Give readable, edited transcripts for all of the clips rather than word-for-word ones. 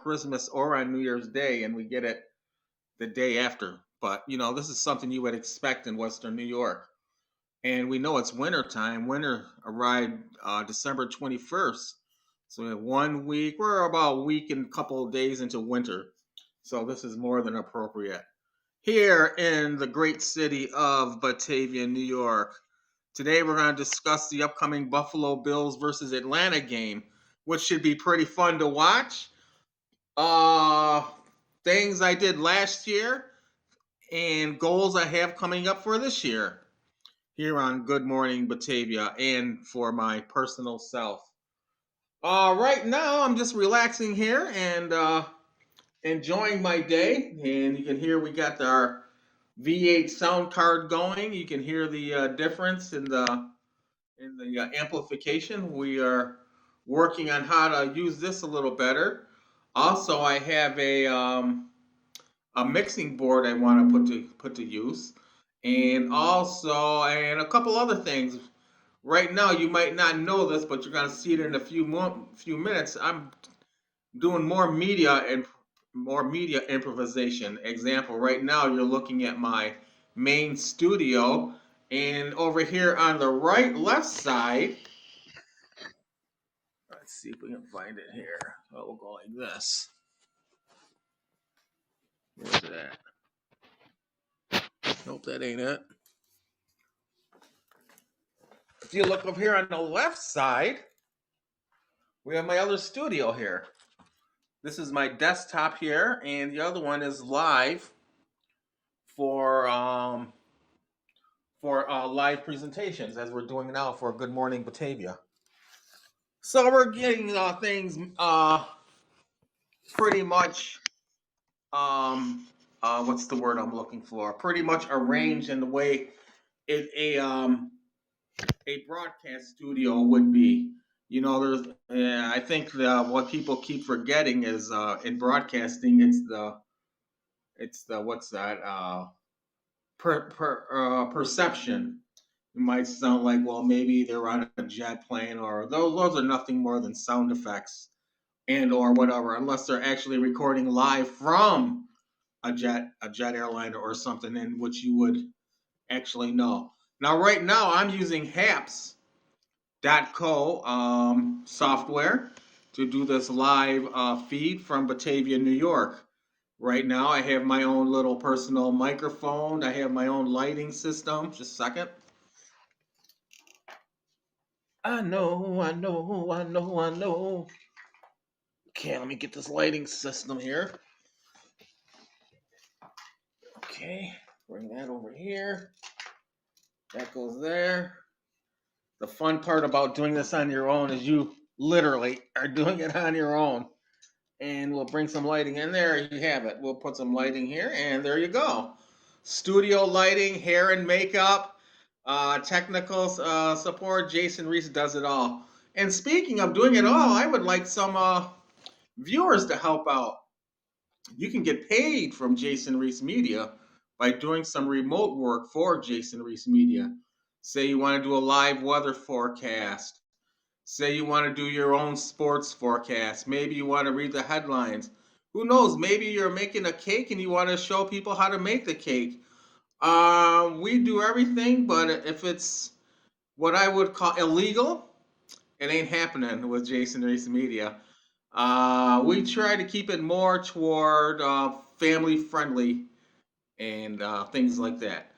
Christmas or on New Year's Day, and we get it the day after. But this is something you would expect in Western New York. And we know it's winter time. Winter arrived December 21st. So we have 1 week. We're about a week and a couple of days into winter. So this is more than appropriate. Here in the great city of Batavia, New York. Today we're going to discuss the upcoming Buffalo Bills versus Atlanta game, which should be pretty fun to watch. Uh, Things I did last year and goals I have coming up for this year here on Good Morning Batavia and for my personal self. Right now, I'm just relaxing here and enjoying my day. And you can hear we got our V8 sound card going. You can hear the difference in the amplification. We are working on how to use this a little better. Also, I have a mixing board I want to put to use, and a couple other things. Right now, you might not know this, but you're gonna see it in a few minutes. I'm doing more media improvisation. Example, right now you're looking at my main studio, and over here on the left side. Let's see if we can find it here. Oh, we'll go like this. Where's it at? Nope, that ain't it. If you look up here on the left side, we have my other studio here. This is my desktop here, and the other one is live for live presentations, as we're doing now for Good Morning Batavia. So we're getting things pretty much what's the word I'm looking for? Pretty much arranged in the way a broadcast studio would be. There's I think what people keep forgetting is in broadcasting, it's the what's that perception. It might sound like, well, maybe they're on a jet plane, or those are nothing more than sound effects and or whatever, unless they're actually recording live from a jet airliner or something, in which you would actually know. Now, right now, I'm using Haps.co software to do this live feed from Batavia, New York. Right now, I have my own little personal microphone. I have my own lighting system. Just a second. I know, I know, I know, I know. Okay, let me get this lighting system here. Okay, bring that over here. That goes there. The fun part about doing this on your own is you literally are doing it on your own. And we'll bring some lighting in there. You have it. We'll put some lighting here, and there you go. Studio lighting, hair and makeup, technical support. Jason Reese does it all. And speaking of doing it all, I would like some viewers to help out. You can get paid from Jason Reese Media by doing some remote work for Jason Reese Media. Say you want to do a live weather forecast. Say you want to do your own sports forecast. Maybe you want to read the headlines. Who knows? Maybe you're making a cake and you want to show people how to make the cake. We do everything, but if it's what I would call illegal, it ain't happening with Jason Reese Media. We try to keep it more toward family friendly and things like that.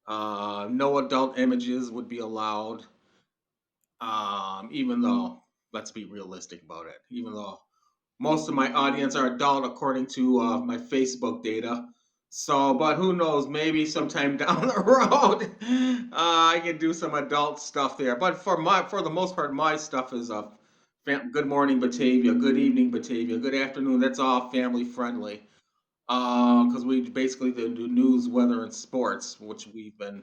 No adult images would be allowed, even though, let's be realistic about it, even though most of my audience are adult according to my Facebook data. So, but who knows? Maybe sometime down the road, I can do some adult stuff there. But for the most part, my stuff is Good Morning Batavia, Good Evening Batavia, Good Afternoon. That's all family friendly. Because we basically do news, weather, and sports, which we've been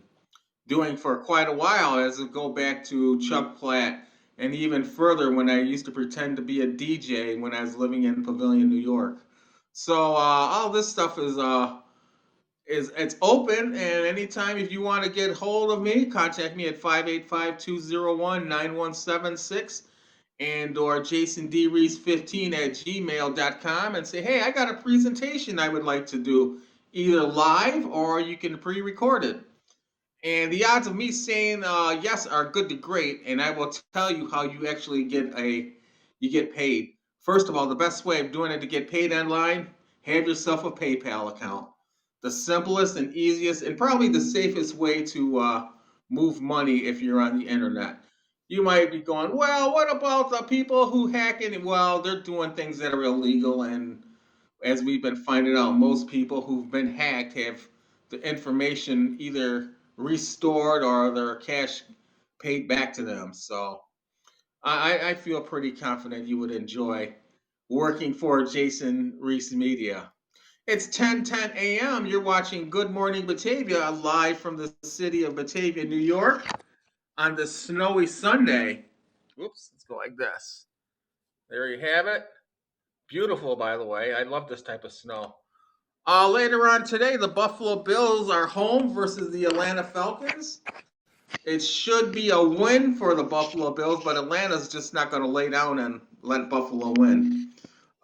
doing for quite a while, as it go back to Chuck Platt and even further when I used to pretend to be a DJ when I was living in Pavilion, New York. So all this stuff is it's open, and anytime if you want to get hold of me, contact me at 585-201-9176. and or jasondreese15 at gmail.com and say, hey, I got a presentation I would like to do, either live or you can pre-record it. And the odds of me saying yes are good to great, and I will tell you how you actually you get paid. First of all, the best way of doing it to get paid online, have yourself a PayPal account. The simplest and easiest, and probably the safest way to move money if you're on the internet. You might be going, well, what about the people who hack it? Well, they're doing things that are illegal, and as we've been finding out, most people who've been hacked have the information either restored or their cash paid back to them. So I feel pretty confident you would enjoy working for Jason Reese Media. It's 10:10 a.m. You're watching Good Morning Batavia live from the city of Batavia, New York, on this snowy Sunday. Whoops, let's go like this. There you have it. Beautiful, by the way. I love this type of snow. Later on today, the Buffalo Bills are home versus the Atlanta Falcons. It should be a win for the Buffalo Bills, but Atlanta's just not going to lay down and let Buffalo win.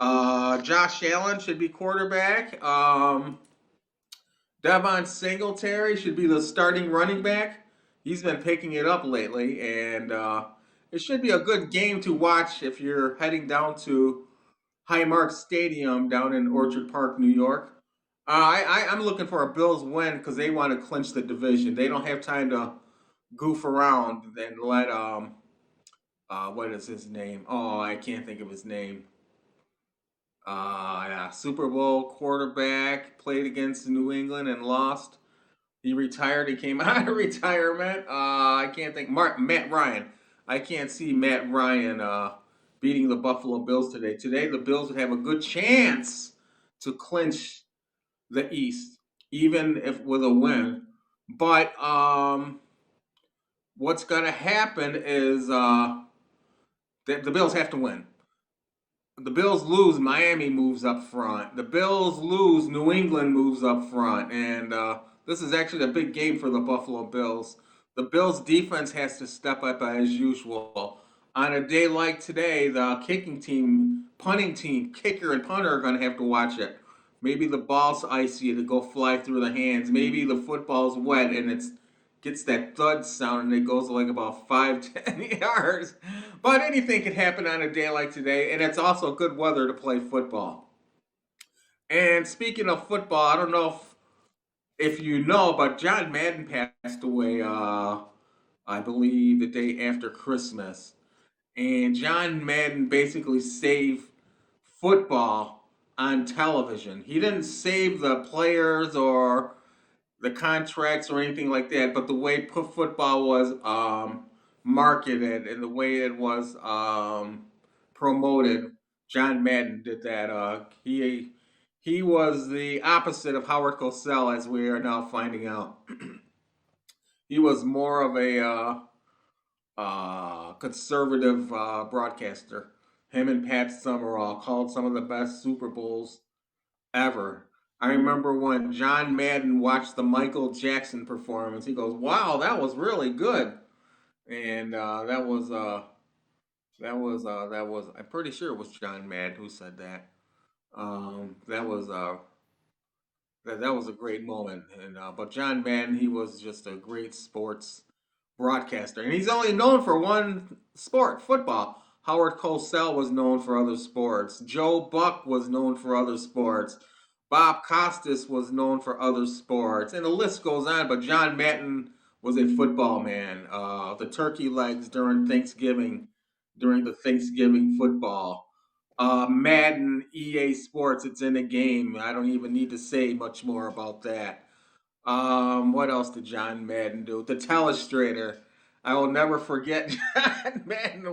Josh Allen should be quarterback. Devon Singletary should be the starting running back. He's been picking it up lately, and it should be a good game to watch if you're heading down to Highmark Stadium down in Orchard Park, New York. I'm looking for a Bills win because they want to clinch the division. They don't have time to goof around and let what is his name? Oh, I can't think of his name. Yeah, Super Bowl quarterback played against New England and lost. He retired. He came out of retirement. I can't think. Matt Ryan. I can't see Matt Ryan beating the Buffalo Bills today. Today, the Bills would have a good chance to clinch the East, even if with a win. But what's going to happen is the Bills have to win. The Bills lose, Miami moves up front. The Bills lose, New England moves up front. And this is actually a big game for the Buffalo Bills. The Bills defense has to step up as usual. On a day like today, the kicking team, punting team, kicker and punter are going to have to watch it. Maybe the ball's icy to go fly through the hands. Maybe the football's wet and it's gets that thud sound and it goes like about 5-10 yards. But anything can happen on a day like today, and it's also good weather to play football. And speaking of football, I don't know if you know, but John Madden passed away, I believe, the day after Christmas. And John Madden basically saved football on television. He didn't save the players or the contracts or anything like that, but the way football was marketed and the way it was promoted, John Madden did that. He was the opposite of Howard Cosell, as we are now finding out. He was more of a conservative broadcaster. Him and Pat Summerall called some of the best Super Bowls ever. I remember when John Madden watched the Michael Jackson performance. He goes, "Wow, that was really good," and that was. I'm pretty sure it was John Madden who said that. That was that was a great moment. And but John Madden, he was just a great sports broadcaster, and he's only known for one sport, football. Howard Cosell was known for other sports. Joe Buck was known for other sports. Bob Costas was known for other sports, and the list goes on. But John Madden was a football man. The turkey legs during the Thanksgiving football. Madden, EA Sports, it's in the game. I don't even need to say much more about that. What else did John Madden do? The Telestrator. I will never forget John Madden.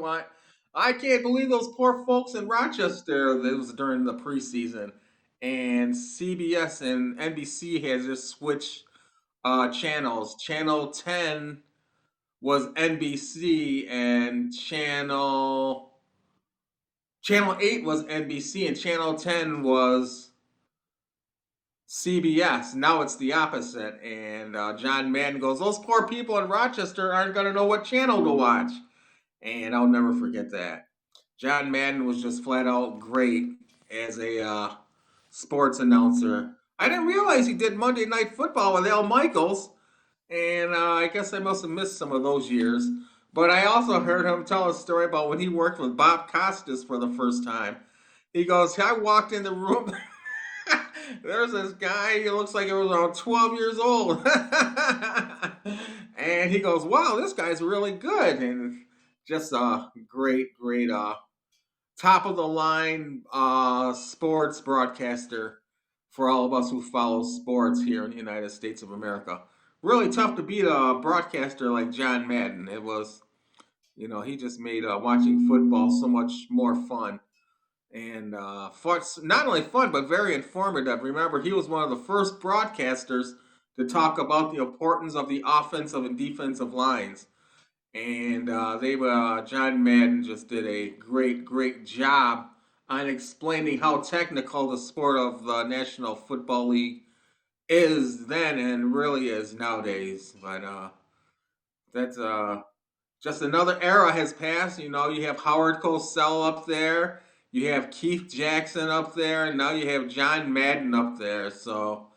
I can't believe those poor folks in Rochester. It was during the preseason, and CBS and NBC has just switched channels. Channel 10 was NBC, and Channel 8 was NBC, and Channel 10 was CBS. Now it's the opposite. And John Madden goes, those poor people in Rochester aren't going to know what channel to watch. And I'll never forget that. John Madden was just flat out great as a sports announcer. I didn't realize he did Monday Night Football with Al Michaels, and I guess I must have missed some of those years. But I also heard him tell a story about when he worked with Bob Costas for the first time. He goes, I walked in the room. There's this guy, he looks like he was around 12 years old. And he goes, wow, this guy's really good. And just a great, top of the line sports broadcaster for all of us who follow sports here in the United States of America. Really tough to beat a broadcaster like John Madden. It was, he just made watching football so much more fun and fun, not only fun but very informative. Remember, he was one of the first broadcasters to talk about the importance of the offensive and defensive lines. And John Madden just did a great job on explaining how technical the sport of the National Football League is then and really is nowadays. But that's just another era has passed. You have Howard Cosell up there, you have Keith Jackson up there, and now you have John Madden up there. So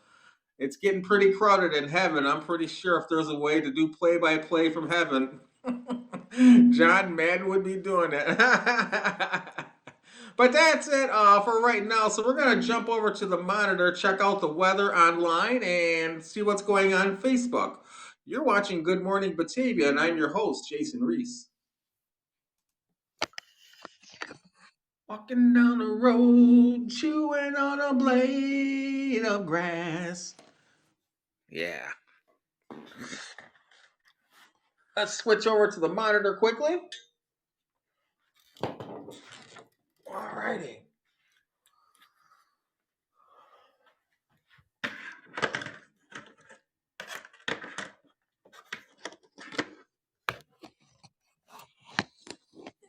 it's getting pretty crowded in heaven. I'm pretty sure if there's a way to do play by play from heaven, John Madden would be doing it. But that's it for right now. So we're going to jump over to the monitor, check out the weather online, and see what's going on Facebook. You're watching Good Morning Batavia, and I'm your host, Jason Reese. Walking down the road, chewing on a blade of grass. Yeah. Let's switch over to the monitor quickly. Alrighty.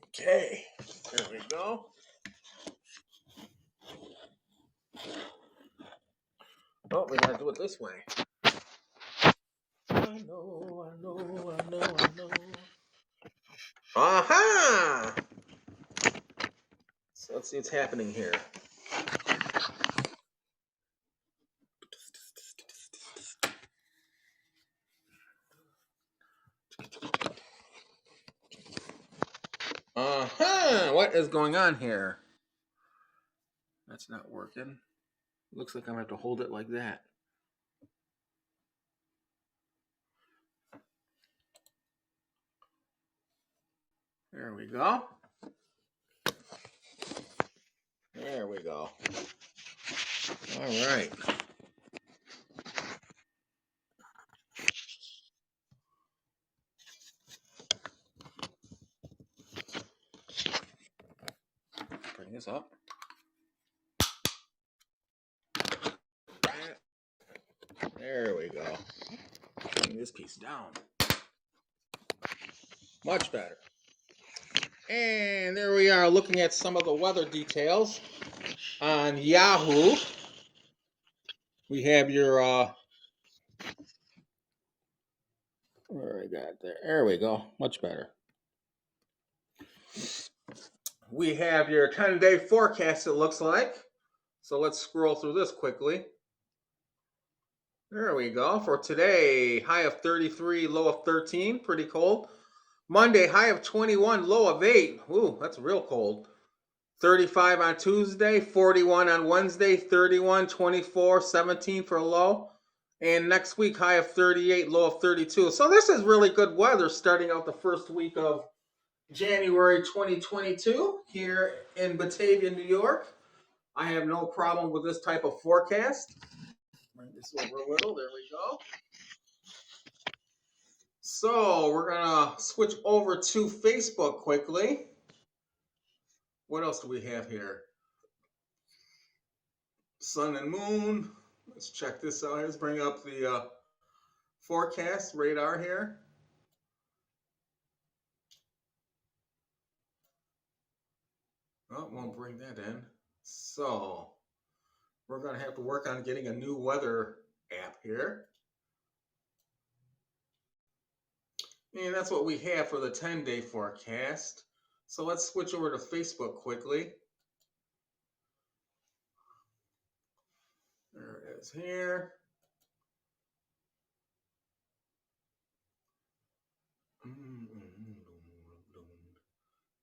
Okay, there we go. Oh, we gotta do it this way. I know. Aha! So let's see what's happening here. What is going on here? That's not working. Looks like I'm gonna have to hold it like that. There we go. There we go. All right. Bring this up. There we go. Bring this piece down. Much better. And there we are looking at some of the weather details on Yahoo. We have your where I got there. There we go. Much better. We have your 10-day forecast, it looks like. So let's scroll through this quickly. There we go. For today, high of 33, low of 13. Pretty cold. Monday, high of 21, low of 8. Ooh, that's real cold. 35 on Tuesday, 41 on Wednesday, 31, 24, 17 for a low. And next week, high of 38, low of 32. So this is really good weather starting out the first week of January 2022 here in Batavia, New York. I have no problem with this type of forecast. Bring this over a little. There we go. So we're going to switch over to Facebook quickly. What else do we have here? Sun and moon. Let's check this out. Let's bring up the forecast radar here. Oh, won't bring that in. So we're going to have to work on getting a new weather app here. And that's what we have for the 10-day forecast. So let's switch over to Facebook quickly. There it is here.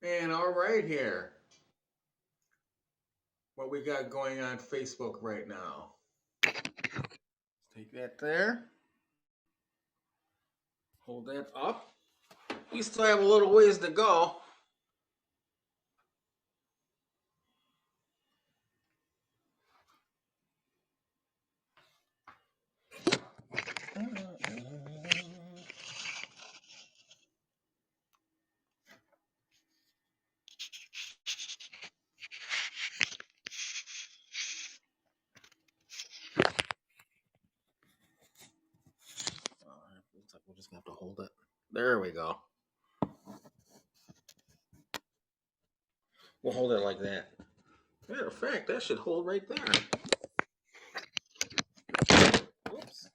And all right here. What we got going on Facebook right now. Take that there. Hold that up. We still have a little ways to go. Looks like we're just gonna have to hold it. There we go. We'll hold it like that. Matter of fact, that should hold right there. Oops.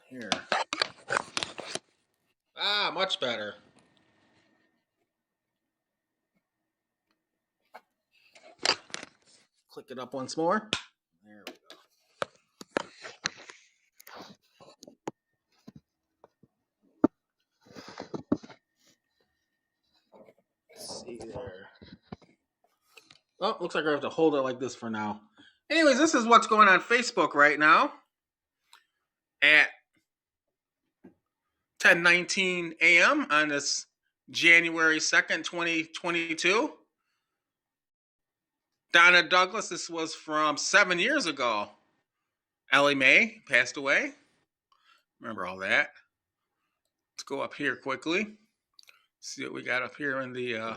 Here. Ah, much better. Click it up once more. There we go. Let's see there. Oh, looks like I have to hold it like this for now. Anyways, this is what's going on Facebook right now at 10:19 a.m. on this January 2nd, 2022. Donna Douglas, this was from 7 years ago. Ellie Mae passed away. Remember all that. Let's go up here quickly. See what we got up here in the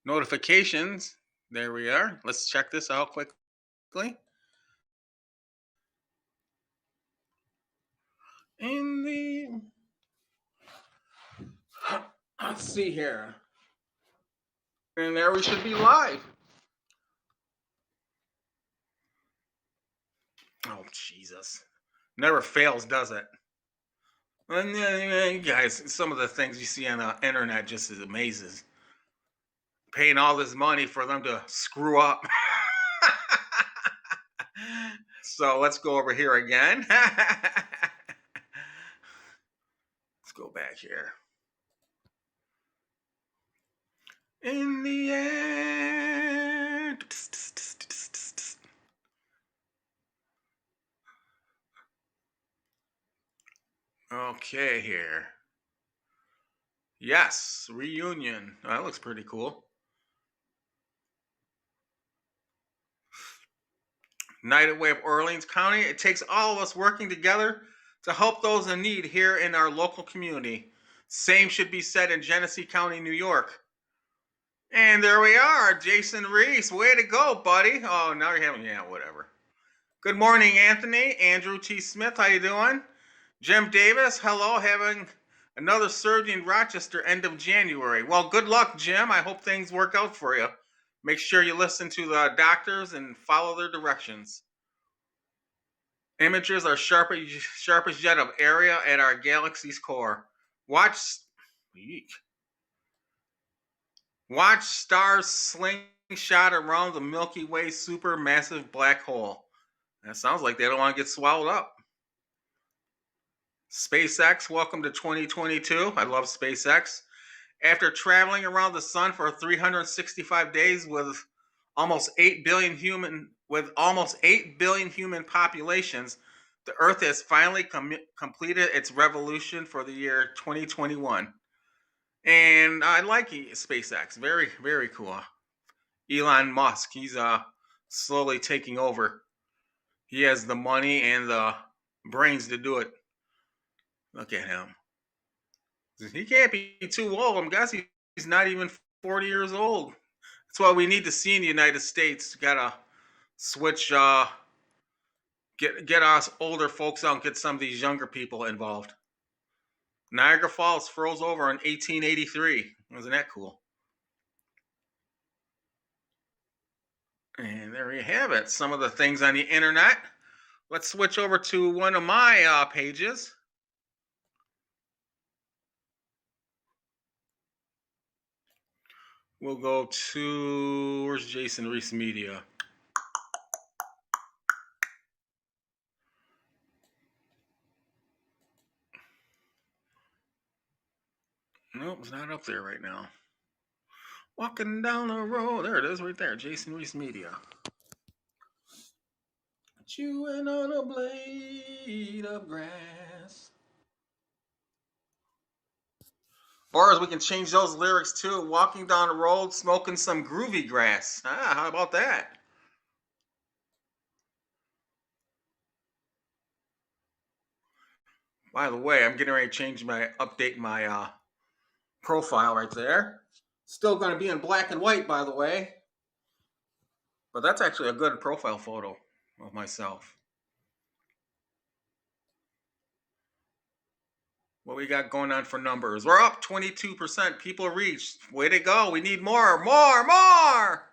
notifications. There we are. Let's check this out quickly. In the let's see here. And there we should be live. Oh, Jesus. Never fails, does it? And you guys, some of the things you see on the internet just is amazes. Paying all this money for them to screw up. So let's go over here again. Let's go back here. In the end. Okay, here. Yes, reunion. Oh, that looks pretty cool. United Way of Orleans County. It takes all of us working together to help those in need here in our local community. Same should be said in Genesee County, New York. And there we are, Jason Reese. Way to go, buddy. Oh, now you're having, yeah, whatever. Good morning, Anthony. Andrew T. Smith, how you doing? Jim Davis, hello. Having another surgery in Rochester end of January. Well, good luck, Jim. I hope things work out for you. Make sure you listen to the doctors and follow their directions. Images are sharpest jet of area at our galaxy's core. Watch stars slingshot around the Milky Way supermassive black hole. That sounds like they don't want to get swallowed up. SpaceX, welcome to 2022. I love SpaceX. After traveling around the sun for 365 days with almost 8 billion human populations, the Earth has finally completed its revolution for the year 2021. And I like SpaceX. Very, very cool. Elon Musk, he's slowly taking over. He has the money and the brains to do it. Look at him. He can't be too old. I'm guessing he's not even 40 years old. That's what we need to see in the United States. Gotta switch, get us older folks out and get some of these younger people involved. Niagara Falls froze over in 1883. Wasn't that cool? And there you have it. Some of the things on the internet. Let's switch over to one of my pages. We'll go to, where's Jason Reese Media? Nope, it's not up there right now. Walking down the road. There it is right there. Jason Reese Media. Chewing on a blade of grass. Or as we can change those lyrics too, walking down the road, smoking some groovy grass. How about that? By the way, I'm getting ready to update my profile right there. Still going to be in black and white, by the way. But that's actually a good profile photo of myself. What we got going on for numbers? We're up 22%. People reached. Way to go. We need more, more, more.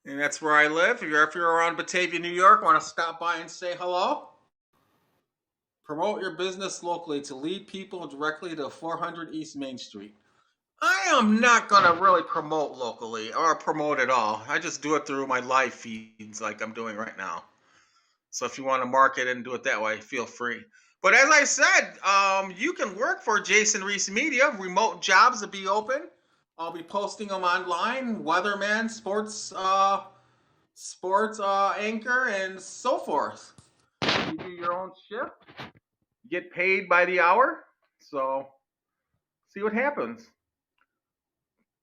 And that's where I live. If you're around Batavia, New York, want to stop by and say hello? Promote your business locally to lead people directly to 400 East Main Street. I am not going to really promote locally or promote at all. I just do it through my live feeds like I'm doing right now. So if you want to market and do it that way, feel free. But as I said, you can work for Jason Reese Media. Remote jobs will be open. I'll be posting them online. Weatherman, sports anchor, and so forth. You do your own shift. Get paid by the hour. So see what happens.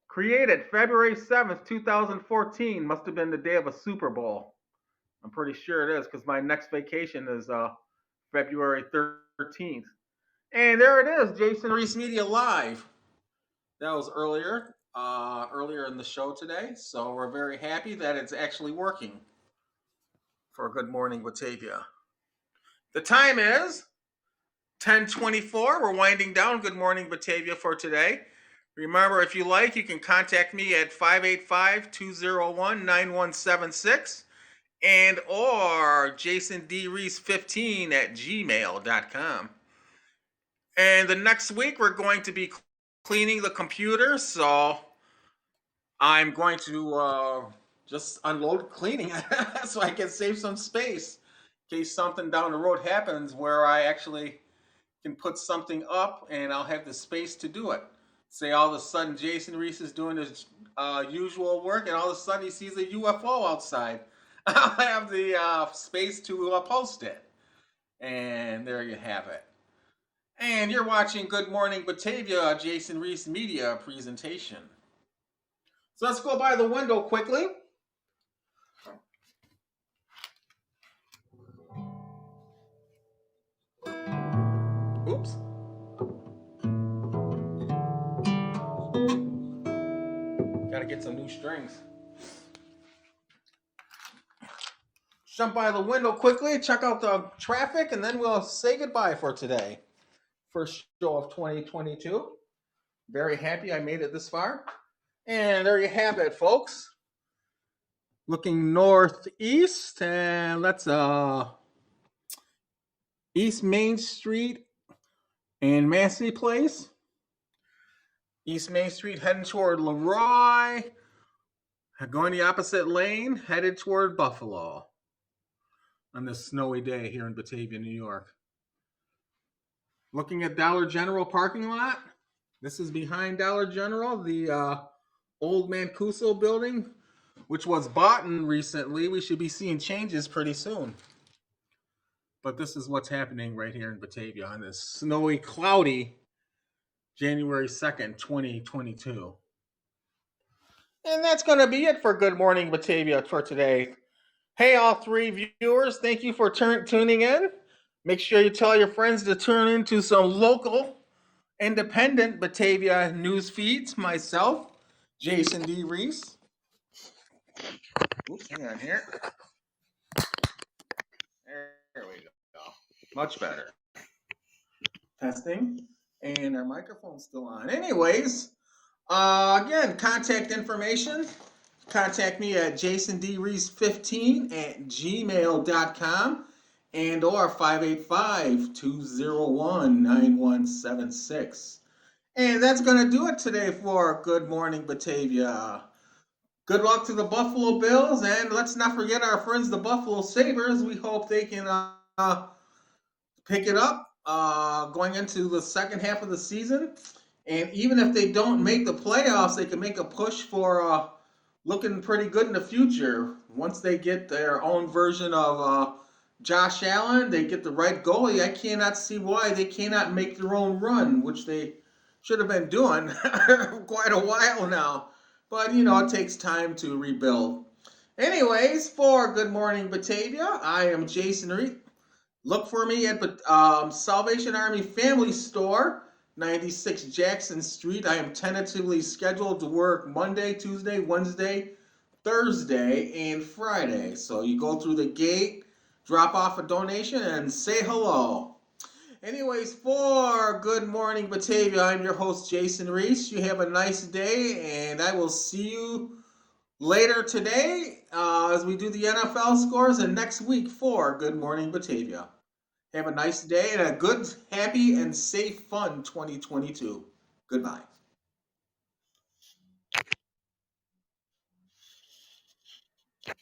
Created February 7th, 2014. Must have been the day of a Super Bowl. I'm pretty sure it is because my next vacation is February 13th. And there it is, Jason Reese Media Live. That was earlier in the show today. So we're very happy that it's actually working for Good Morning Batavia. The time is 10:24. We're winding down Good Morning Batavia for today. Remember, if you like, you can contact me at 585-201-9176 and or jasondreese15 at gmail.com. And the next week, we're going to be cleaning the computer, so I'm going to just unload cleaning so I can save some space in case something down the road happens where I actually can put something up and I'll have the space to do it. Say all of a sudden Jason Reese is doing his usual work and all of a sudden he sees a UFO outside. I'll have the space to post it. And there you have it. And you're watching Good Morning Batavia, Jason Reese Media presentation. So let's go by the window quickly. Oops. Gotta get some new strings. Jump by the window quickly, check out the traffic, and then we'll say goodbye for today. First show of 2022. Very happy I made it this far. And there you have it, folks. Looking northeast, and that's East Main Street and Massey Place. East Main Street heading toward Leroy. Going the opposite lane, headed toward Buffalo on this snowy day here in Batavia, New York. Looking at Dollar General parking lot. This is behind Dollar General, the old Mancuso building, which was bought in recently. We should be seeing changes pretty soon. But this is what's happening right here in Batavia on this snowy, cloudy January 2nd, 2022. And that's going to be it for Good Morning Batavia for today. Hey, all three viewers, thank you for tuning in. Make sure you tell your friends to tune into some local, independent Batavia news feeds. Myself, Jason D. Reese. Oops, hang on here. There we go. Much better. Testing. And our microphone's still on. Anyways, Again, contact information. Contact me at jasondreese15 at gmail.com and or 585-201-9176. And that's going to do it today for Good Morning Batavia. Good luck to the Buffalo Bills, and let's not forget our friends, the Buffalo Sabres. We hope they can pick it up going into the second half of the season. And even if they don't make the playoffs, they can make a push for looking pretty good in the future. Once they get their own version of Josh Allen, they get the right goalie. I cannot see why they cannot make their own run, which they should have been doing quite a while now. But, it takes time to rebuild. Anyways, for Good Morning Batavia, I am Jason Reed. Look for me at the Salvation Army Family Store, 96 Jackson Street. I am tentatively scheduled to work Monday, Tuesday, Wednesday, Thursday, and Friday. So you go through the gate, drop off a donation, and say hello. Anyways, for Good Morning Batavia, I'm your host, Jason Reese. You have a nice day, and I will see you later today as we do the NFL scores, and next week for Good Morning Batavia. Have a nice day and a good, happy, and safe, fun 2022. Goodbye.